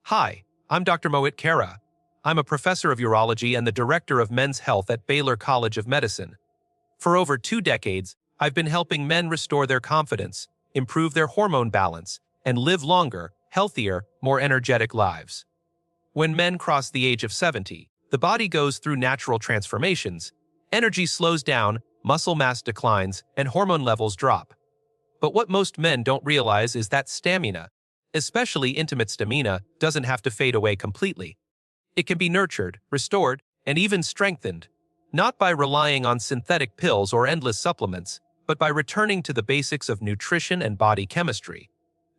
Hi, I'm Dr. Mohit Khera. I'm a professor of urology and the director of men's health at Baylor College of Medicine. For over 2 decades, I've been helping men restore their confidence, improve their hormone balance, and live longer, healthier, more energetic lives. When men cross the age of 70, the body goes through natural transformations. Energy slows down, muscle mass declines, and hormone levels drop. But what most men don't realize is that stamina, especially intimate stamina, doesn't have to fade away completely. It can be nurtured, restored, and even strengthened, not by relying on synthetic pills or endless supplements, but by returning to the basics of nutrition and body chemistry.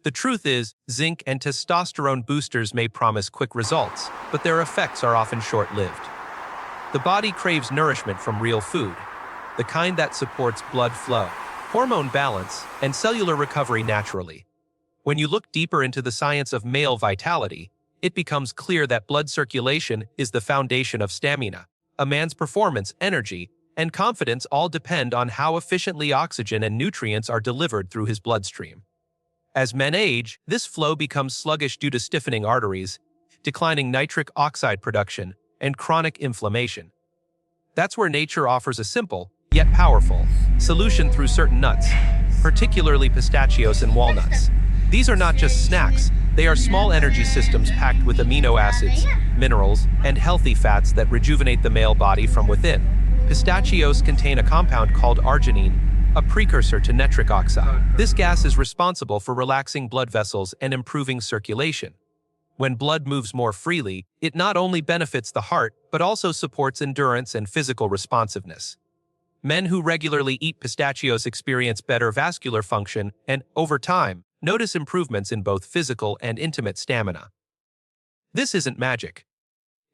The truth is, zinc and testosterone boosters may promise quick results, but their effects are often short-lived. The body craves nourishment from real food, the kind that supports blood flow, hormone balance, and cellular recovery naturally. When you look deeper into the science of male vitality, it becomes clear that blood circulation is the foundation of stamina. A man's performance, energy, and confidence all depend on how efficiently oxygen and nutrients are delivered through his bloodstream. As men age, this flow becomes sluggish due to stiffening arteries, declining nitric oxide production, and chronic inflammation. That's where nature offers a simple, yet powerful, solution through certain nuts, particularly pistachios and walnuts. These are not just snacks, they are small energy systems packed with amino acids, minerals, and healthy fats that rejuvenate the male body from within. Pistachios contain a compound called arginine, a precursor to nitric oxide. This gas is responsible for relaxing blood vessels and improving circulation. When blood moves more freely, it not only benefits the heart, but also supports endurance and physical responsiveness. Men who regularly eat pistachios experience better vascular function and, over time, notice improvements in both physical and intimate stamina. This isn't magic.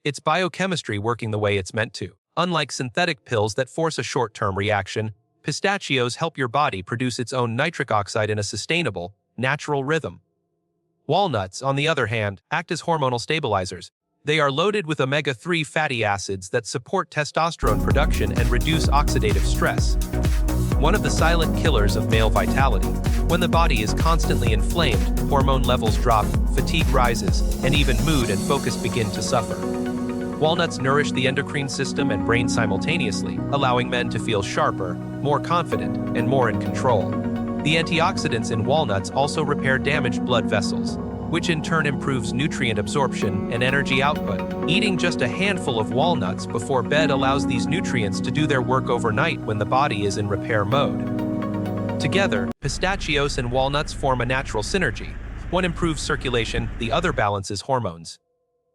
It's biochemistry working the way it's meant to. Unlike synthetic pills that force a short-term reaction, pistachios help your body produce its own nitric oxide in a sustainable, natural rhythm. Walnuts, on the other hand, act as hormonal stabilizers. They are loaded with omega-3 fatty acids that support testosterone production and reduce oxidative stress, one of the silent killers of male vitality. When the body is constantly inflamed, hormone levels drop, fatigue rises, and even mood and focus begin to suffer. Walnuts nourish the endocrine system and brain simultaneously, allowing men to feel sharper, more confident, and more in control. The antioxidants in walnuts also repair damaged blood vessels, which in turn improves nutrient absorption and energy output. Eating just a handful of walnuts before bed allows these nutrients to do their work overnight when the body is in repair mode. Together, pistachios and walnuts form a natural synergy. One improves circulation, the other balances hormones.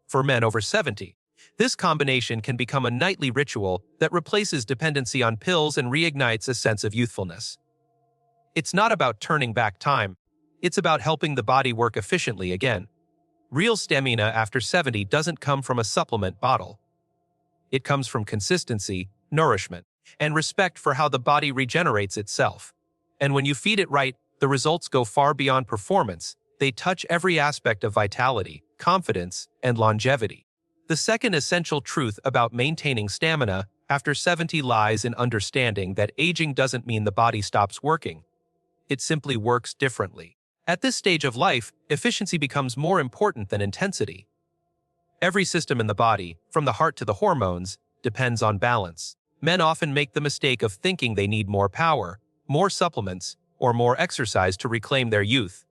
For men over 70, this combination can become a nightly ritual that replaces dependency on pills and reignites a sense of youthfulness. It's not about turning back time. It's about helping the body work efficiently again. Real stamina after 70 doesn't come from a supplement bottle. It comes from consistency, nourishment, and respect for how the body regenerates itself. And when you feed it right, the results go far beyond performance. They touch every aspect of vitality, confidence, and longevity. The second essential truth about maintaining stamina after 70 lies in understanding that aging doesn't mean the body stops working. It simply works differently. At this stage of life, efficiency becomes more important than intensity. Every system in the body, from the heart to the hormones, depends on balance. Men often make the mistake of thinking they need more power, more supplements, or more exercise to reclaim their youth.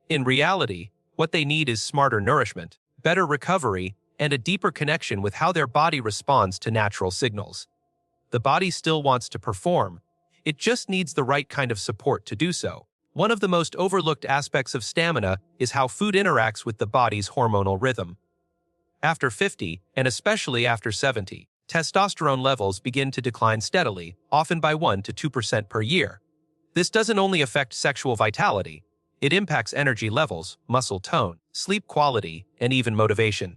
In reality, what they need is smarter nourishment, better recovery, and a deeper connection with how their body responds to natural signals. The body still wants to perform. It just needs the right kind of support to do so. One of the most overlooked aspects of stamina is how food interacts with the body's hormonal rhythm. After 50, and especially after 70, testosterone levels begin to decline steadily, often by 1 to 2% per year. This doesn't only affect sexual vitality, it impacts energy levels, muscle tone, sleep quality, and even motivation.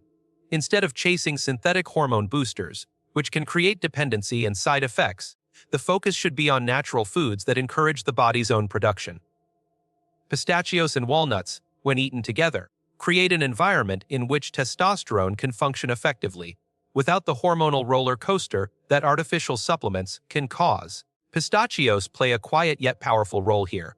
Instead of chasing synthetic hormone boosters, which can create dependency and side effects, the focus should be on natural foods that encourage the body's own production. Pistachios and walnuts, when eaten together, create an environment in which testosterone can function effectively, without the hormonal roller coaster that artificial supplements can cause. Pistachios play a quiet yet powerful role here.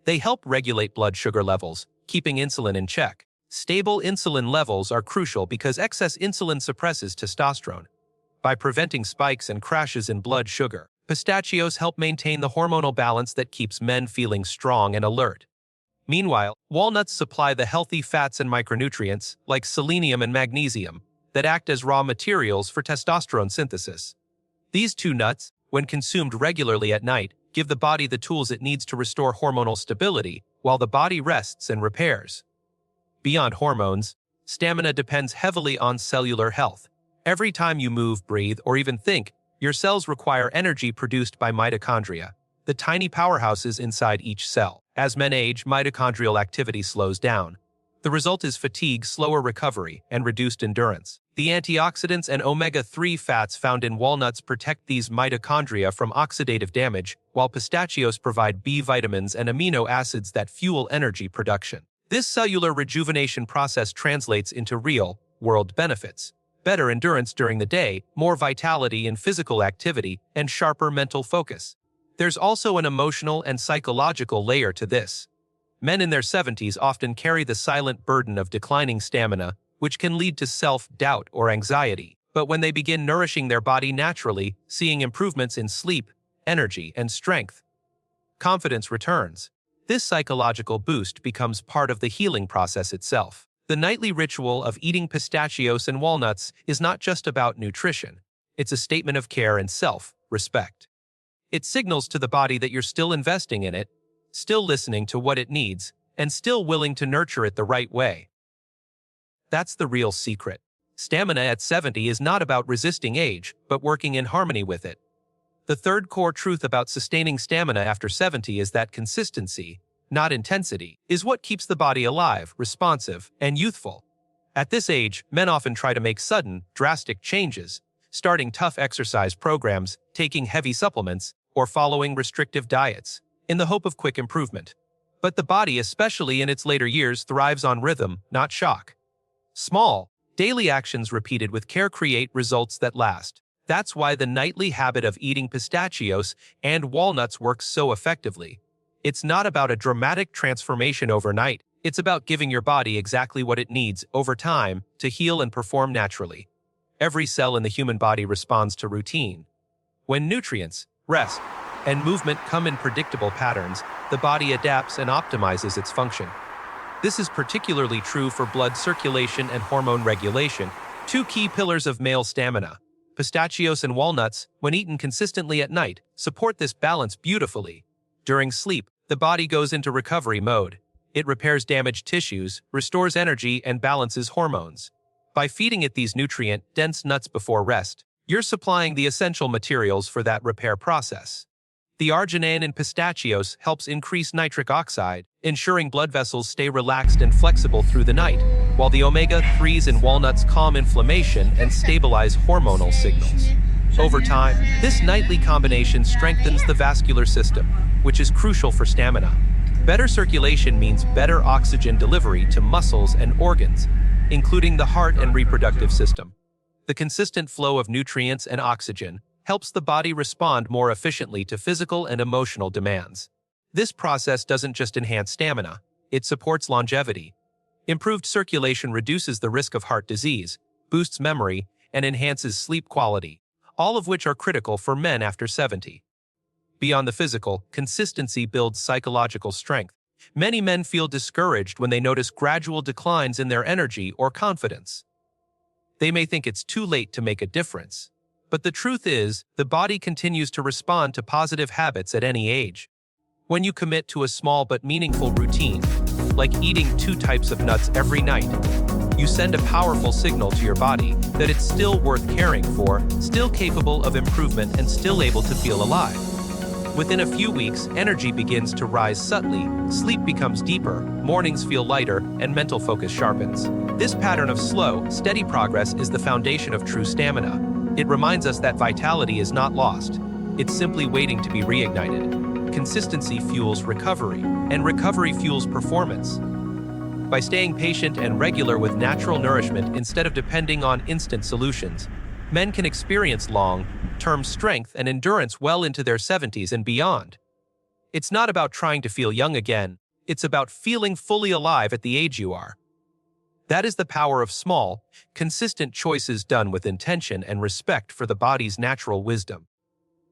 They help regulate blood sugar levels, keeping insulin in check, Stable insulin levels are crucial because excess insulin suppresses testosterone. By preventing spikes and crashes in blood sugar, pistachios help maintain the hormonal balance that keeps men feeling strong and alert. Meanwhile, walnuts supply the healthy fats and micronutrients, like selenium and magnesium, that act as raw materials for testosterone synthesis. These two nuts, when consumed regularly at night, give the body the tools it needs to restore hormonal stability while the body rests and repairs. Beyond hormones, stamina depends heavily on cellular health. Every time you move, breathe, or even think, your cells require energy produced by mitochondria, the tiny powerhouses inside each cell. As men age, mitochondrial activity slows down. The result is fatigue, slower recovery, and reduced endurance. The antioxidants and omega-3 fats found in walnuts protect these mitochondria from oxidative damage, while pistachios provide B vitamins and amino acids that fuel energy production. This cellular rejuvenation process translates into real-world benefits: better endurance during the day, more vitality in physical activity, and sharper mental focus. There's also an emotional and psychological layer to this. Men in their 70s often carry the silent burden of declining stamina, which can lead to self-doubt or anxiety. But when they begin nourishing their body naturally, seeing improvements in sleep, energy, and strength, confidence returns. This psychological boost becomes part of the healing process itself. The nightly ritual of eating pistachios and walnuts is not just about nutrition. It's a statement of care and self-respect. It signals to the body that you're still investing in it, still listening to what it needs, and still willing to nurture it the right way. That's the real secret. Stamina at 70 is not about resisting age, but working in harmony with it. The third core truth about sustaining stamina after 70 is that consistency, not intensity, is what keeps the body alive, responsive, and youthful. At this age, men often try to make sudden, drastic changes, starting tough exercise programs, taking heavy supplements, or following restrictive diets, in the hope of quick improvement. But the body, especially in its later years, thrives on rhythm, not shock. Small, daily actions repeated with care create results that last. That's why the nightly habit of eating pistachios and walnuts works so effectively. It's not about a dramatic transformation overnight. It's about giving your body exactly what it needs over time to heal and perform naturally. Every cell in the human body responds to routine. When nutrients, rest, and movement come in predictable patterns, the body adapts and optimizes its function. This is particularly true for blood circulation and hormone regulation, two key pillars of male stamina. Pistachios and walnuts, when eaten consistently at night, support this balance beautifully. During sleep, the body goes into recovery mode. It repairs damaged tissues, restores energy, and balances hormones. By feeding it these nutrient-dense nuts before rest, you're supplying the essential materials for that repair process. The arginine in pistachios helps increase nitric oxide, ensuring blood vessels stay relaxed and flexible through the night, while the omega-3s in walnuts calm inflammation and stabilize hormonal signals. Over time, this nightly combination strengthens the vascular system, which is crucial for stamina. Better circulation means better oxygen delivery to muscles and organs, including the heart and reproductive system. The consistent flow of nutrients and oxygen helps the body respond more efficiently to physical and emotional demands. This process doesn't just enhance stamina, it supports longevity. Improved circulation reduces the risk of heart disease, boosts memory, and enhances sleep quality, all of which are critical for men after 70. Beyond the physical, consistency builds psychological strength. Many men feel discouraged when they notice gradual declines in their energy or confidence. They may think it's too late to make a difference. But the truth is, the body continues to respond to positive habits at any age. When you commit to a small but meaningful routine, like eating 2 types of nuts every night, you send a powerful signal to your body that it's still worth caring for, still capable of improvement, and still able to feel alive. Within a few weeks, energy begins to rise subtly, sleep becomes deeper, mornings feel lighter, and mental focus sharpens. This pattern of slow, steady progress is the foundation of true stamina. It reminds us that vitality is not lost. It's simply waiting to be reignited. Consistency fuels recovery, and recovery fuels performance. By staying patient and regular with natural nourishment instead of depending on instant solutions, men can experience long-term strength and endurance well into their 70s and beyond. It's not about trying to feel young again, it's about feeling fully alive at the age you are. That is the power of small, consistent choices done with intention and respect for the body's natural wisdom.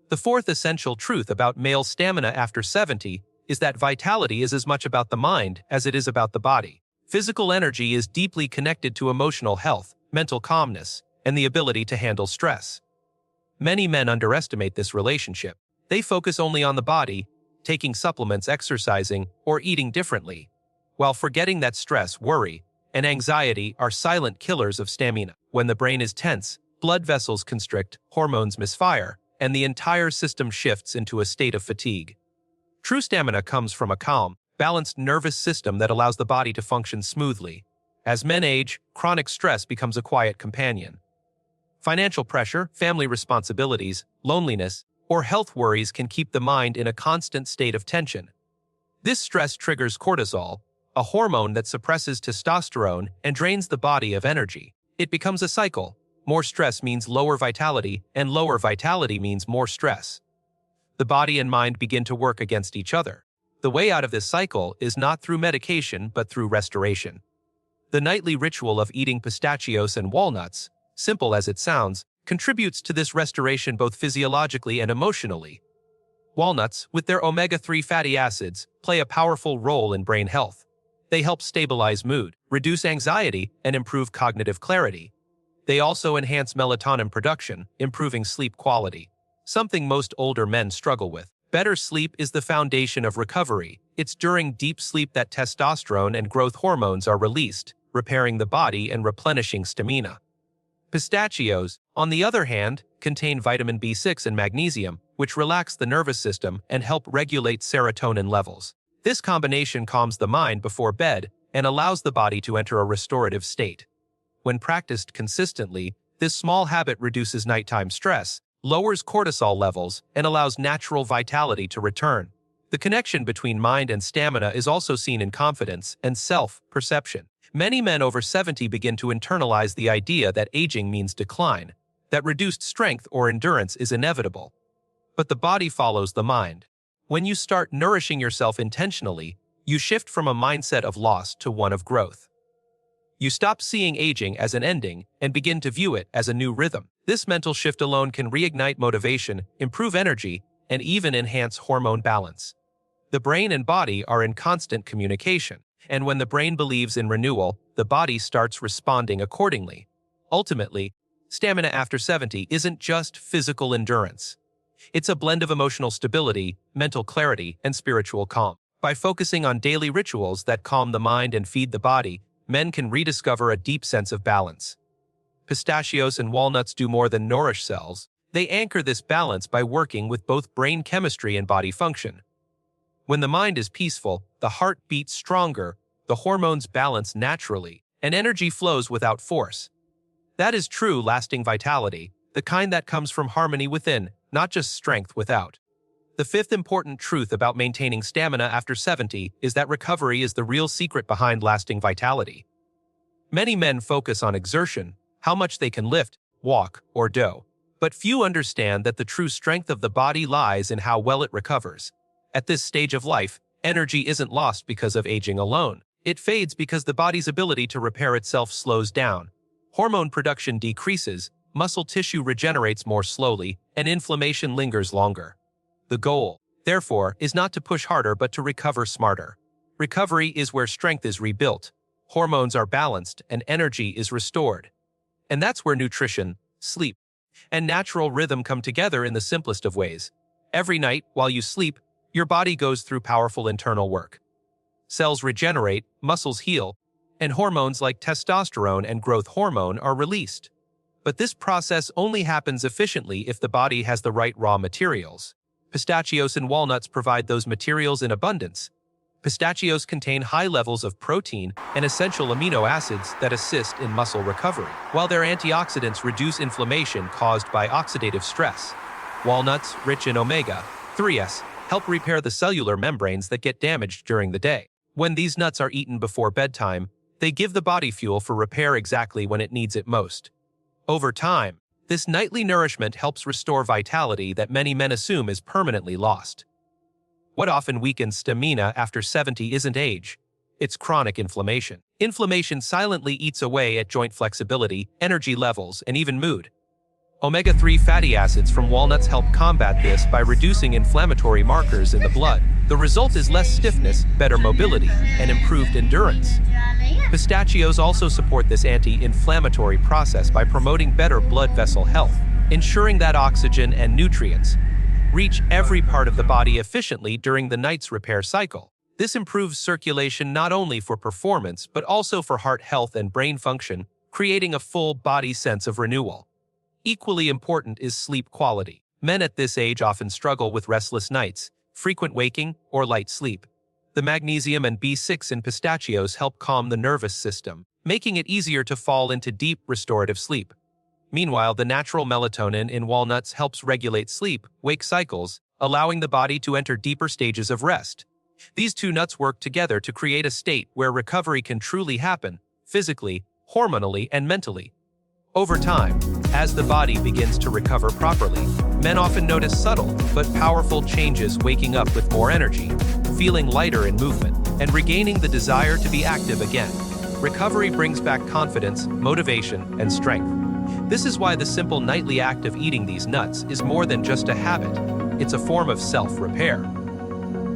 The fourth essential truth about male stamina after 70 is that vitality is as much about the mind as it is about the body. Physical energy is deeply connected to emotional health, mental calmness, and the ability to handle stress. Many men underestimate this relationship. They focus only on the body, taking supplements, exercising, or eating differently, while forgetting that stress, worry, and anxiety are silent killers of stamina. When the brain is tense, blood vessels constrict, hormones misfire, and the entire system shifts into a state of fatigue. True stamina comes from a calm, balanced nervous system that allows the body to function smoothly. As men age, chronic stress becomes a quiet companion. Financial pressure, family responsibilities, loneliness, or health worries can keep the mind in a constant state of tension. This stress triggers cortisol, a hormone that suppresses testosterone and drains the body of energy. It becomes a cycle. More stress means lower vitality, and lower vitality means more stress. The body and mind begin to work against each other. The way out of this cycle is not through medication but through restoration. The nightly ritual of eating pistachios and walnuts, simple as it sounds, contributes to this restoration both physiologically and emotionally. Walnuts, with their omega-3 fatty acids, play a powerful role in brain health. They help stabilize mood, reduce anxiety, and improve cognitive clarity. They also enhance melatonin production, improving sleep quality, something most older men struggle with. Better sleep is the foundation of recovery. It's during deep sleep that testosterone and growth hormones are released, repairing the body and replenishing stamina. Pistachios, on the other hand, contain vitamin B6 and magnesium, which relax the nervous system and help regulate serotonin levels. This combination calms the mind before bed and allows the body to enter a restorative state. When practiced consistently, this small habit reduces nighttime stress, lowers cortisol levels, and allows natural vitality to return. The connection between mind and stamina is also seen in confidence and self-perception. Many men over 70 begin to internalize the idea that aging means decline, that reduced strength or endurance is inevitable. But the body follows the mind. When you start nourishing yourself intentionally, you shift from a mindset of loss to one of growth. You stop seeing aging as an ending and begin to view it as a new rhythm. This mental shift alone can reignite motivation, improve energy, and even enhance hormone balance. The brain and body are in constant communication, and when the brain believes in renewal, the body starts responding accordingly. Ultimately, stamina after 70 isn't just physical endurance. It's a blend of emotional stability, mental clarity, and spiritual calm. By focusing on daily rituals that calm the mind and feed the body, men can rediscover a deep sense of balance. Pistachios and walnuts do more than nourish cells. They anchor this balance by working with both brain chemistry and body function. When the mind is peaceful, the heart beats stronger, the hormones balance naturally, and energy flows without force. That is true, lasting vitality, the kind that comes from harmony within, not just strength without. The fifth important truth about maintaining stamina after 70 is that recovery is the real secret behind lasting vitality. Many men focus on exertion, how much they can lift, walk, or do, but few understand that the true strength of the body lies in how well it recovers. At this stage of life, energy isn't lost because of aging alone. It fades because the body's ability to repair itself slows down. Hormone production decreases, muscle tissue regenerates more slowly, and inflammation lingers longer. The goal, therefore, is not to push harder but to recover smarter. Recovery is where strength is rebuilt, hormones are balanced, and energy is restored. And that's where nutrition, sleep, and natural rhythm come together in the simplest of ways. Every night, while you sleep, your body goes through powerful internal work. Cells regenerate, muscles heal, and hormones like testosterone and growth hormone are released. But this process only happens efficiently if the body has the right raw materials. Pistachios and walnuts provide those materials in abundance. Pistachios contain high levels of protein and essential amino acids that assist in muscle recovery, while their antioxidants reduce inflammation caused by oxidative stress. Walnuts, rich in omega-3s, help repair the cellular membranes that get damaged during the day. When these nuts are eaten before bedtime, they give the body fuel for repair exactly when it needs it most. Over time, this nightly nourishment helps restore vitality that many men assume is permanently lost. What often weakens stamina after 70 isn't age, it's chronic inflammation. Inflammation silently eats away at joint flexibility, energy levels, and even mood. Omega-3 fatty acids from walnuts help combat this by reducing inflammatory markers in the blood. The result is less stiffness, better mobility, and improved endurance. Pistachios also support this anti-inflammatory process by promoting better blood vessel health, ensuring that oxygen and nutrients reach every part of the body efficiently during the night's repair cycle. This improves circulation not only for performance but also for heart health and brain function, creating a full body sense of renewal. Equally important is sleep quality. Men at this age often struggle with restless nights, frequent waking, or light sleep. The magnesium and B6 in pistachios help calm the nervous system, making it easier to fall into deep, restorative sleep. Meanwhile, the natural melatonin in walnuts helps regulate sleep-wake cycles, allowing the body to enter deeper stages of rest. These two nuts work together to create a state where recovery can truly happen, physically, hormonally, and mentally. Over time, as the body begins to recover properly, men often notice subtle but powerful changes, waking up with more energy, feeling lighter in movement, and regaining the desire to be active again. Recovery brings back confidence, motivation, and strength. This is why the simple nightly act of eating these nuts is more than just a habit. It's a form of self-repair.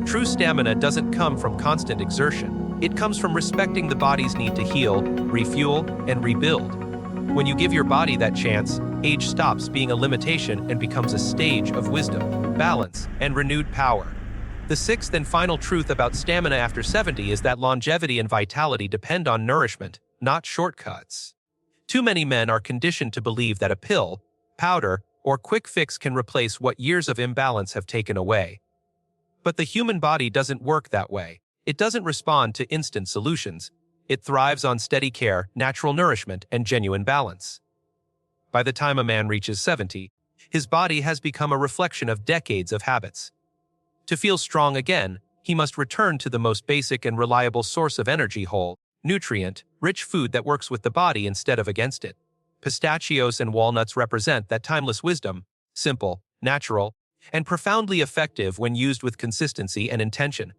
True stamina doesn't come from constant exertion. It comes from respecting the body's need to heal, refuel, and rebuild. When you give your body that chance, age stops being a limitation and becomes a stage of wisdom, balance, and renewed power. The sixth and final truth about stamina after 70 is that longevity and vitality depend on nourishment, not shortcuts. Too many men are conditioned to believe that a pill, powder, or quick fix can replace what years of imbalance have taken away. But the human body doesn't work that way. It doesn't respond to instant solutions. It thrives on steady care, natural nourishment, and genuine balance. By the time a man reaches 70, his body has become a reflection of decades of habits. To feel strong again, he must return to the most basic and reliable source of energy: whole, nutrient-rich food that works with the body instead of against it. Pistachios and walnuts represent that timeless wisdom, simple, natural, and profoundly effective when used with consistency and intention.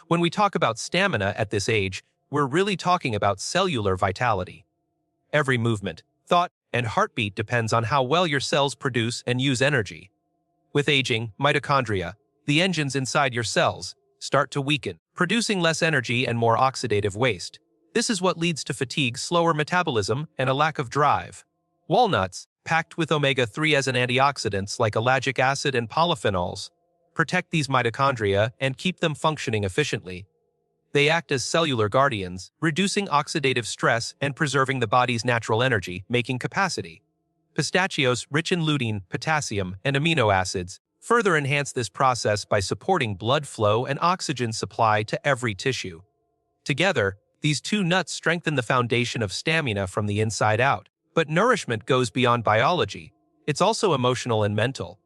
When we talk about stamina at this age, we're really talking about cellular vitality. Every movement, thought, and heartbeat depends on how well your cells produce and use energy. With aging, mitochondria, the engines inside your cells, start to weaken, producing less energy and more oxidative waste. This is what leads to fatigue, slower metabolism, and a lack of drive. Walnuts, packed with omega-3 and antioxidants like ellagic acid and polyphenols, protect these mitochondria and keep them functioning efficiently. They act as cellular guardians, reducing oxidative stress and preserving the body's natural energy making capacity. Pistachios, rich in lutein, potassium, and amino acids, further enhance this process by supporting blood flow and oxygen supply to every tissue. Together, these two nuts strengthen the foundation of stamina from the inside out. But nourishment goes beyond biology. It's also emotional and mental.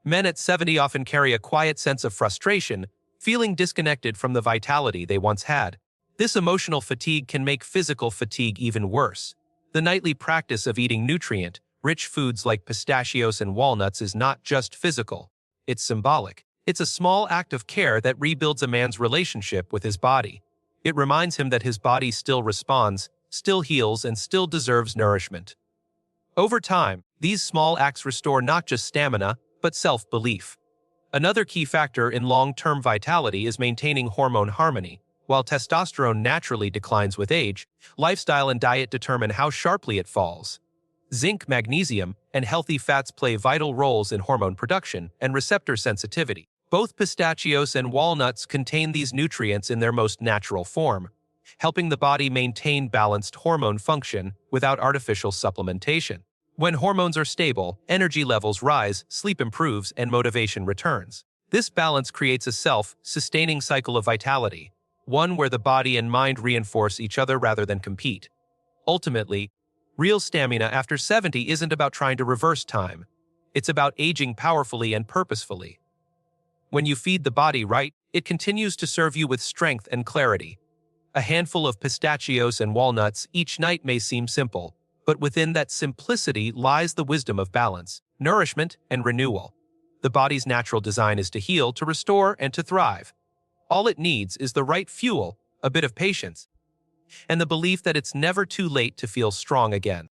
Men at 70 often carry a quiet sense of frustration, feeling disconnected from the vitality they once had. This emotional fatigue can make physical fatigue even worse. The nightly practice of eating nutrient-rich foods like pistachios and walnuts is not just physical. It's symbolic. It's a small act of care that rebuilds a man's relationship with his body. It reminds him that his body still responds, still heals, and still deserves nourishment. Over time, these small acts restore not just stamina, but self-belief. Another key factor in long-term vitality is maintaining hormone harmony. While testosterone naturally declines with age, lifestyle and diet determine how sharply it falls. Zinc, magnesium, and healthy fats play vital roles in hormone production and receptor sensitivity. Both pistachios and walnuts contain these nutrients in their most natural form, helping the body maintain balanced hormone function without artificial supplementation. When hormones are stable, energy levels rise, sleep improves, and motivation returns. This balance creates a self-sustaining cycle of vitality, one where the body and mind reinforce each other rather than compete. Ultimately, real stamina after 70 isn't about trying to reverse time. It's about aging powerfully and purposefully. When you feed the body right, it continues to serve you with strength and clarity. A handful of pistachios and walnuts each night may seem simple, but within that simplicity lies the wisdom of balance, nourishment, and renewal. The body's natural design is to heal, to restore, and to thrive. All it needs is the right fuel, a bit of patience, and the belief that it's never too late to feel strong again.